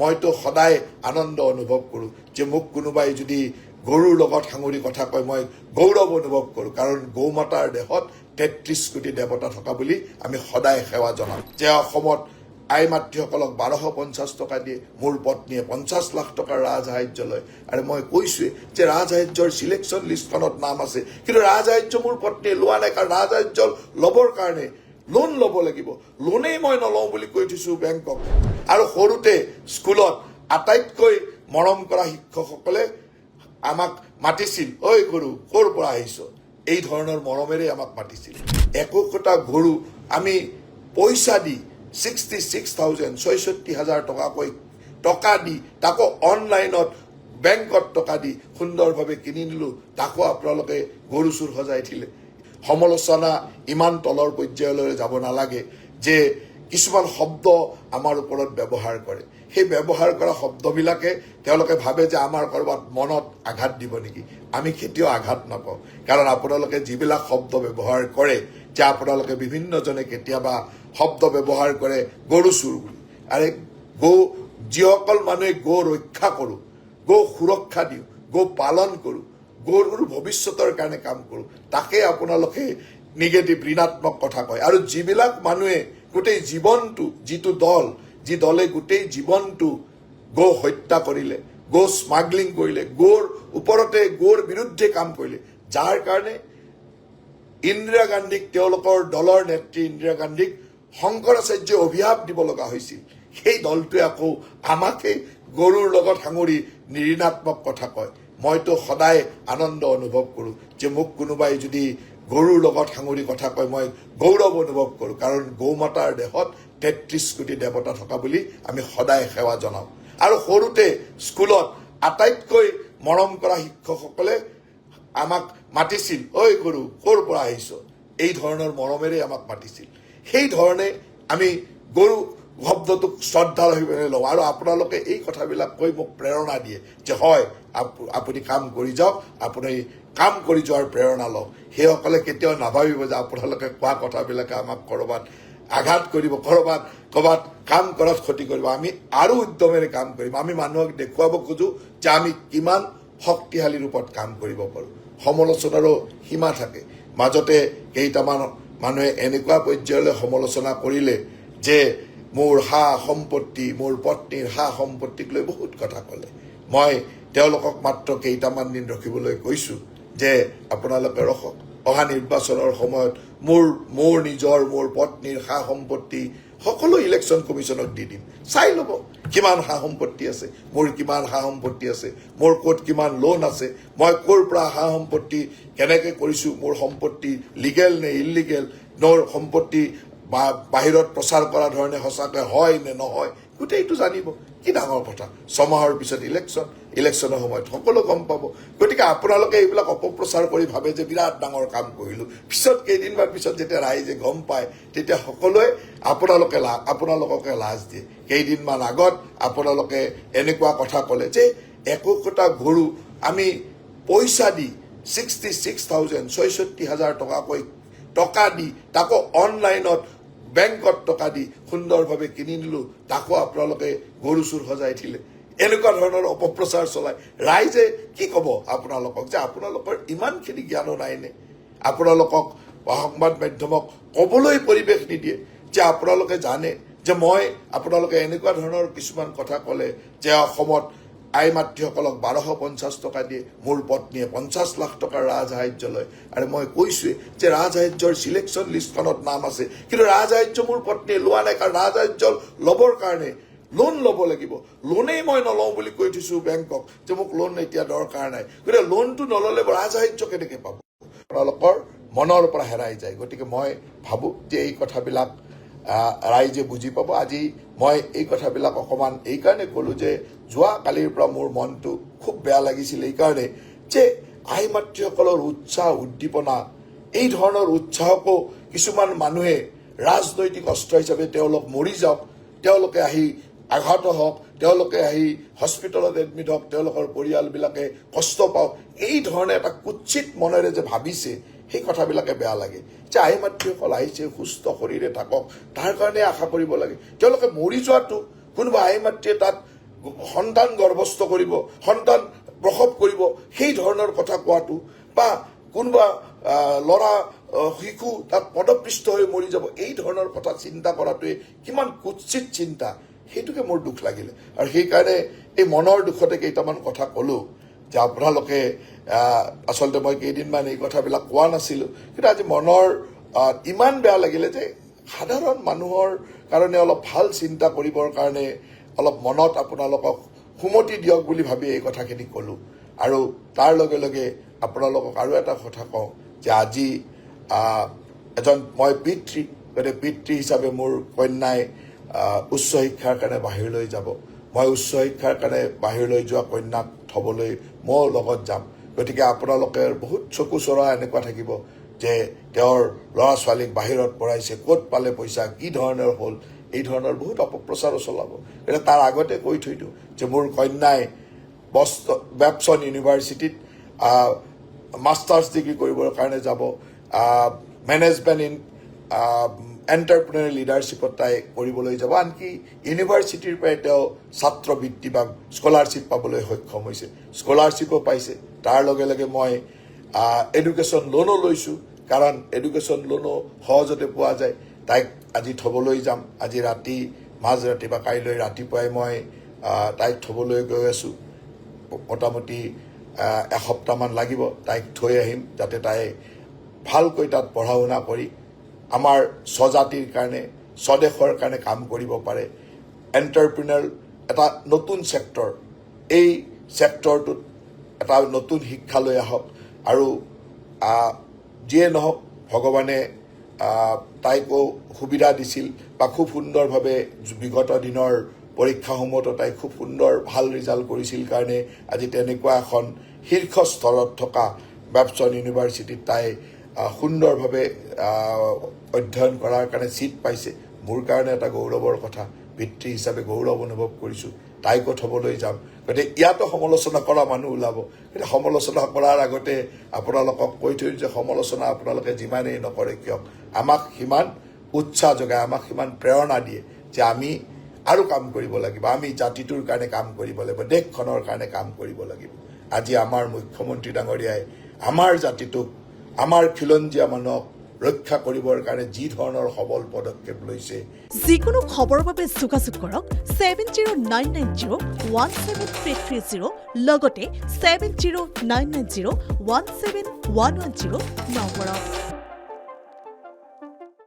মইতো সদায় আনন্দ অনুভৱ কৰোঁ যে মোক কোনোবাই যদি গৰুৰ লগত সাঙুৰি কথা কয় মই গৌৰৱ অনুভৱ কৰোঁ কাৰণ গৌমাতাৰ দেহত ৩৩ কোটি দেৱতা থকা বুলি আমি সদায় সেৱা জনাওঁ যে অসমত আই মাতৃসকলক ১২৫০ টকা দিয়ে মোৰ পত্নীয়ে ৫০ লাখ টকাৰ ৰাজসাহায্য লয় আৰু মই কৈছোৱে যে ৰাজসাহায্যৰ সিলেকশ্যন লিষ্টখনত নাম আছে কিন্তু ৰাজসাহায্য মোৰ পত্নীয়ে লোৱা নাই কাৰণ ৰাজসাহায্য ল'বৰ কাৰণে লোন ল'ব লাগিব লোনেই মই নলওঁ বুলি কৈ থৈছোঁ বেংকক আৰু সৰুতে স্কুলত আটাইতকৈ মৰম কৰা শিক্ষকসকলে আমাক মাতিছিল ঐ গৰু ক'ৰ পৰা আহিছ এই ধৰণৰ মৰমেৰে আমাক মাতিছিল একোটা গৰু আমি পইচা দি 66,000 টকাকৈ টকা দি তাকো অনলাইনত বেংকত টকা দি সুন্দৰভাৱে কিনি নিলোঁ তাকো আপোনালোকে গৰু চুৰ সজাই দিলে সমালোচনা ইমান তলৰ পৰ্যায়লৈ যাব নালাগে যে কিছুমান শব্দ আমাৰ ওপৰত ব্যৱহাৰ কৰে সেই ব্যৱহাৰ কৰা শব্দবিলাকে তেওঁলোকে ভাবে যে আমাৰ ক'ৰবাত মনত আঘাত দিব নেকি আমি কেতিয়াও আঘাত নাপাওঁ কাৰণ আপোনালোকে যিবিলাক শব্দ ব্যৱহাৰ কৰে যে আপোনালোকে বিভিন্নজনে কেতিয়াবা শব্দ ব্যৱহাৰ কৰে গৰু চুৰ বুলি আৰে গো যিসকল মানুহে গো ৰক্ষা কৰোঁ গো সুৰক্ষা দিওঁ গো পালন কৰোঁ গৰুৰ ভৱিষ্যতৰ কাৰণে কাম কৰোঁ তাকে আপোনালোকে নিগেটিভ ঋণাত্মক কথা কয় আৰু যিবিলাক মানুহে গোটেই জীৱনটো যিটো দল যি দলে গোটেই জীৱনটো গো হত্যা কৰিলে গো স্মাগলিং কৰিলে গোৰ ওপৰতে গোৰ বিৰুদ্ধে কাম কৰিলে যাৰ কাৰণে ইন্দিৰা গান্ধীক তেওঁলোকৰ দলৰ নেত্ৰী ইন্দিৰা গান্ধীক শংকৰাচাৰ্যই অভিশাপ দিব লগা হৈছিল সেই দলটোৱে আকৌ আমাকে গৰুৰ লগত সাঙুৰি ঋণাত্মক কথা কয় মইতো সদায় আনন্দ অনুভৱ কৰোঁ যে মোক কোনোবাই যদি গৰুৰ লগত সাঙুৰি কথা কয় মই গৌৰৱ অনুভৱ কৰোঁ কাৰণ গৌমাতাৰ দেহত ৩৩ কোটি দেৱতা থকা বুলি আমি সদায় সেৱা জনাওঁ আৰু সৰুতে স্কুলত আটাইতকৈ মৰম কৰা শিক্ষকসকলে আমাক মাতিছিল ঐ গৰু ক'ৰ পৰা আহিছ এই ধৰণৰ মৰমেৰে আমাক মাতিছিল সেই ধৰণে আমি গৰু শব্দটোক শ্ৰদ্ধা লৈ লওঁ আৰু আপোনালোকে এই কথাবিলাক কৈ মোক প্ৰেৰণা দিয়ে যে হয় আপুনি কাম কৰি যাওক আপুনি কাম কৰি যোৱাৰ প্ৰেৰণা লওক সেইসকলে কেতিয়াও নাভাবিব যে আপোনালোকে কোৱা কথাবিলাকে আমাক ক'ৰবাত আঘাত কৰিব ক'ৰবাত কাম কৰাত ক্ষতি কৰিব আমি আৰু উদ্যমেৰে কাম কৰিম আমি মানুহক দেখুৱাব খোজোঁ যে আমি কিমান শক্তিশালী ৰূপত কাম কৰিব পাৰোঁ সমালোচনাৰো সীমা থাকে মাজতে কেইটামান মানুহে এনেকুৱা পৰ্যায়লৈ সমালোচনা কৰিলে যে মোৰ সা সম্পত্তি মোৰ পত্নীৰ সা সম্পত্তিক লৈ বহুত কথা ক'লে মই তেওঁলোকক মাত্ৰ কেইটামান দিন ৰখিবলৈ কৈছোঁ যে আপোনালোকে ৰখক অহা নিৰ্বাচনৰ সময়ত মোৰ নিজৰ মোৰ পত্নীৰ সা সম্পত্তি সকলো ইলেকশ্যন কমিশ্যনক দি দিম চাই ল'ব কিমান সা সম্পত্তি আছে মোৰ কিমান সা সম্পত্তি আছে মোৰ ক'ত কিমান লোন আছে মই ক'ৰ পৰা সা সম্পত্তি কেনেকৈ কৰিছোঁ মোৰ সম্পত্তি লিগেল নে ইলিগেল মোৰ সম্পত্তি বা বাহিৰত প্ৰচাৰ কৰা ধৰণে সঁচাকৈ হয় নে নহয় গোটেইটো জানিব কি ডাঙৰ কথা 6 মাহৰ পিছত ইলেকশ্যনৰ সময়ত সকলো গম পাব গতিকে আপোনালোকে এইবিলাক অপপ্ৰচাৰ কৰি ভাবে যে বিৰাট ডাঙৰ কাম কৰিলোঁ পিছত কেইদিনমান পিছত যেতিয়া ৰাইজে গম পায় তেতিয়া সকলোৱে আপোনালোককে লাজ দিয়ে কেইদিনমান আগত আপোনালোকে এনেকুৱা কথা ক'লে যে একোটা গৰু আমি পইচা দি 66,000 টকাকৈ টকা দি তাকো অনলাইনত বেংকত টকা দি সুন্দৰভাৱে কিনি নিলোঁ তাকো আপোনালোকে গৰু চুৰ সজাই দিলে এনেকুৱা ধৰণৰ অপপ্ৰচাৰ চলায় ৰাইজে কি ক'ব আপোনালোকক যে আপোনালোকৰ ইমানখিনি জ্ঞানো নাইনে আপোনালোকক সংবাদ মাধ্যমক ক'বলৈ পৰিৱেশ নিদিয়ে যে আপোনালোকে জানে যে মই আপোনালোকে এনেকুৱা ধৰণৰ কিছুমান কথা ক'লে যে অসমত আই মাতৃসকলক ১২৫০ টকা দিয়ে মোৰ পত্নীয়ে ৫০ লাখ টকাৰ ৰাজসাহায্য লয় আৰু মই কৈছোৱে যে ৰাজসাহায্যৰ সিলেকশ্যন লিষ্টখনত নাম আছে কিন্তু ৰাজসাহায্য মোৰ পত্নীয়ে লোৱা নাই কাৰণ ৰাজসাহায্য ল'বৰ কাৰণে লোন ল'ব লাগিব লোনেই মই নলওঁ বুলি কৈ থৈছোঁ বেংকক যে মোক লোন এতিয়া দৰকাৰ নাই গতিকে লোনটো নল'লে ৰাজসাহায্য কেনেকৈ পাব আপোনালোকৰ মনৰ পৰা হেৰাই যায় গতিকে মই ভাবোঁ যে এই কথাবিলাক ৰাইজে বুজি পাব আজি মই এই কথাবিলাক অকণমান এইকাৰণে ক'লোঁ যে যোৱা কালিৰ পৰা মোৰ মনটো খুব বেয়া লাগিছিল এইকাৰণে যে আই মাতৃসকলৰ উৎসাহ উদ্দীপনা এই ধৰণৰ উৎসাহকো কিছুমান মানুহে ৰাজনৈতিক অস্ত্ৰ হিচাপে তেওঁলোক মৰি যাওক তেওঁলোকে আহি আঘাত হওক তেওঁলোকে আহি হস্পিটেলত এডমিট হওক তেওঁলোকৰ পৰিয়ালবিলাকে কষ্ট পাওক এই ধৰণে এটা কুৎসিত মনেৰে যে ভাবিছে সেই কথাবিলাকে বেয়া লাগে যে আই মাতৃসকল আহিছে সুস্থ শৰীৰে থাকক তাৰ কাৰণে আশা কৰিব লাগে তেওঁলোকে মৰি যোৱাটো কোনোবা আই মাতৃয়ে তাত সন্তান গৰ্ভস্থ কৰিব, সন্তান প্ৰসৱ কৰিব, সেই ধৰণৰ কথা কোৱাটো বা কোনোবা ল'ৰা শিশু তাত পদপৃষ্ট হৈ মৰি যাব, এই ধৰণৰ কথা চিন্তা কৰাটোৱে কিমান কুৎসিত চিন্তা, সেইটোকে মোৰ দুখ লাগিলে। আৰু সেইকাৰণে এই মনৰ দুখতে কেইটামান কথা ক'লোঁ যে আপোনালোকে আচলতে মই কেইদিনমান এই কথাবিলাক কোৱা নাছিলোঁ, কিন্তু আজি মনৰ ইমান বেয়া লাগিলে যে সাধাৰণ মানুহৰ কাৰণে অলপ ভাল চিন্তা কৰিবৰ কাৰণে অলপ মনত আপোনালোকক সুমতি দিয়ক বুলি ভাবি এই কথাখিনি ক'লোঁ। আৰু তাৰ লগে লগে আপোনালোকক আৰু এটা কথা কওঁ যে আজি এজন মই পিতৃ, গতিকে পিতৃ হিচাপে মোৰ কন্যাই উচ্চ শিক্ষাৰ কাৰণে বাহিৰলৈ যাব। মই উচ্চ শিক্ষাৰ কাৰণে বাহিৰলৈ যোৱা কন্যাক থ'বলৈ মই লগত যাম। গতিকে আপোনালোকে বহুত চকু চৰা এনেকুৱা থাকিব যে তেওঁৰ ল'ৰা ছোৱালীক বাহিৰত পঢ়াইছে, ক'ত পালে পইচা, কি ধৰণৰ হ'ল, এই ধৰণৰ বহুত অপপ্ৰচাৰো চলাব। গতিকে তাৰ আগতে কৈ থৈ দিওঁ যে মোৰ কন্যাই বেপছন ইউনিভাৰ্চিটিত মাষ্টাৰ্ছ ডিগ্ৰী কৰিবৰ কাৰণে যাব। মেনেজমেণ্ট ইন এণ্টাৰপ্ৰেনাৰ লিডাৰশ্বিপত তাই কৰিবলৈ যাব। আনকি ইউনিভাৰ্চিটিৰ পৰাই তেওঁ ছাত্ৰবৃত্তি বা স্কলাৰশ্বিপ পাবলৈ সক্ষম হৈছে, স্কলাৰশ্বিপো পাইছে। তাৰ লগে লগে মই এডুকেশ্যন লোনো লৈছোঁ, কাৰণ এডুকেশ্যন লোনো সহজতে পোৱা যায়। তাইক আজি থ'বলৈ যাম, আজি ৰাতি মাজৰাতি বা কাইলৈ ৰাতিপুৱাই মই তাইক থ'বলৈ গৈ আছোঁ। মোটামুটি এসপ্তাহমান লাগিব, তাইক থৈ আহিম যাতে তাই ভালকৈ তাত পঢ়া শুনা কৰি আমাৰ স্বজাতিৰ কাৰণে, স্বদেশৰ কাৰণে কাম কৰিব পাৰে। এণ্টাৰপ্ৰিনাৰ এটা নতুন ছেক্টৰ, এই ছেক্টৰটোত এটা নতুন শিক্ষা লৈ আহক। আৰু যিয়ে নহওক ভগৱানে তাইকো সুবিধা দিছিল বা খুব সুন্দৰভাৱে বিগত দিনৰ পৰীক্ষাসমূহতো তাই খুব সুন্দৰ ভাল ৰিজাল্ট কৰিছিল কাৰণে আজি তেনেকুৱা এখন শীৰ্ষ স্তৰত থকা বেপছন ইউনিভাৰ্চিটিত তাই সুন্দৰভাৱে অধ্যয়ন কৰাৰ কাৰণে ছিট পাইছে। মোৰ কাৰণে এটা গৌৰৱৰ কথা, পিতৃ হিচাপে গৌৰৱ অনুভৱ কৰিছোঁ। তাইকো থ'বলৈ যাম। গতিকে ইয়াতো সমালোচনা কৰা মানুহ ওলাব, কিন্তু সমালোচনা কৰাৰ আগতে আপোনালোকক কৈ থৈ যে সমালোচনা আপোনালোকে যিমানেই নকৰে কিয় আমাক সিমান উৎসাহ যোগায়, আমাক সিমান প্ৰেৰণা দিয়ে যে আমি আৰু কাম কৰিব লাগিব, আমি জাতিটোৰ কাৰণে কাম কৰিব লাগিব, দেশখনৰ কাৰণে কাম কৰিব লাগিব। আজি আমাৰ মুখ্যমন্ত্ৰী ডাঙৰীয়াই আমাৰ জাতিটোক, আমাৰ খিলঞ্জীয়া মানুহক ৰক্ষা কৰিবৰ কাৰণে যি ধৰণৰ সবল পদক্ষেপ লৈছে। যিকোনো খবৰৰ বাবে যোগাযোগ কৰক 7099017330 লগতে 7099017110 নম্বৰত।